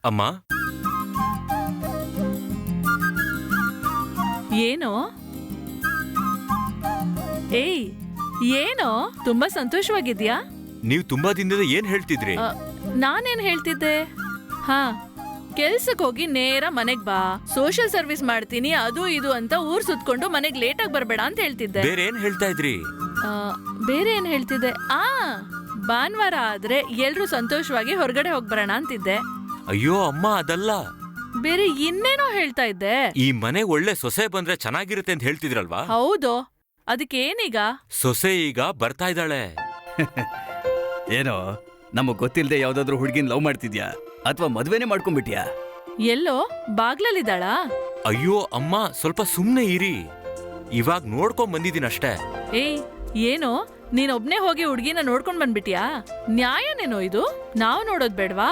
ಅಮ್ಮ, ಏನೋ ಏಯ್, ಏನೋ ತುಂಬಾ ಸಂತೋಷವಾಗಿದ್ಯಾ? ನೀವು ತುಂಬಾ ದಿನದಿಂದ ಏನ್ ಹೇಳ್ತಿದ್ರಿ? ನಾನೇನ್ ಹೇಳ್ತಿದ್ದೆ? ಹಾ, ಕೆಲ್ಸಕ್ ಹೋಗಿ ನೇರ ಮನೆಗ್ ಬಾ, ಸೋಷಿಯಲ್ ಸರ್ವಿಸ್ ಮಾಡ್ತೀನಿ ಅದು ಇದು ಅಂತ ಊರ್ ಸುತ್ಕೊಂಡು ಮನೆಗ್ ಲೇಟ್ ಆಗಿ ಬರ್ಬೇಡ ಅಂತ ಹೇಳ್ತಿದ್ದೆ. ಬೇರೆ ಏನ್ ಹೇಳ್ತಾ ಇದ್ರಿ? ಬೇರೆ ಏನ್ ಹೇಳ್ತಿದ್ದೆ? ಭಾನುವಾರ ಆದ್ರೆ ಎಲ್ರೂ ಸಂತೋಷವಾಗಿ ಹೊರಗಡೆ ಹೋಗ್ಬರೋಣ ಅಂತಿದ್ದೆ. ಅಯ್ಯೋ ಅಮ್ಮ, ಅದಲ್ಲ. ಬೇರೆ ಇನ್ನೇನೋ ಹೇಳ್ತಾ ಇದ್ದೆ. ಈ ಮನೆ ಒಳ್ಳೆ ಸೊಸೆ ಬಂದ್ರೆ ಚೆನ್ನಾಗಿರುತ್ತೆ ಅಂತ ಹೇಳ್ತಿದ್ರಲ್ವಾ? ಹೌದು, ಅದಕ್ಕೇನೀಗ? ಸೊಸೆ ಈಗ ಬರ್ತಾ ಇದ್ದಾಳೆ. ಏನೋ ನಮಗ್ ಗೊತ್ತಿಲ್ದೆ ಯಾವ್ದಾದ್ರು ಹುಡುಗಿನ ಲವ್ ಮಾಡ್ತಿದ್ಯಾ ಅಥವಾ ಮದ್ವೆನೇ ಮಾಡ್ಕೊಂಡ್ಬಿಟ್ಯಾ? ಎಲ್ಲೋ ಬಾಗ್ಲಲ್ಲಿದ್ದಾಳಾ? ಅಯ್ಯೋ ಅಮ್ಮ, ಸ್ವಲ್ಪ ಸುಮ್ನೆ ಇರಿ. ಇವಾಗ ನೋಡ್ಕೊಂಡ್ ಬಂದಿದ್ದೀನಷ್ಟೇ. ಏಯ್, ಏನೋ ನೀನೊಬ್ನೇ ಹೋಗಿ ಹುಡ್ಗಿನ ನೋಡ್ಕೊಂಡ್ ಬಂದ್ಬಿಟ್ಯಾ? ನ್ಯಾಯನೇನೋ ಇದು? ನಾವ್ ನೋಡೋದ್ ಬೇಡ್ವಾ?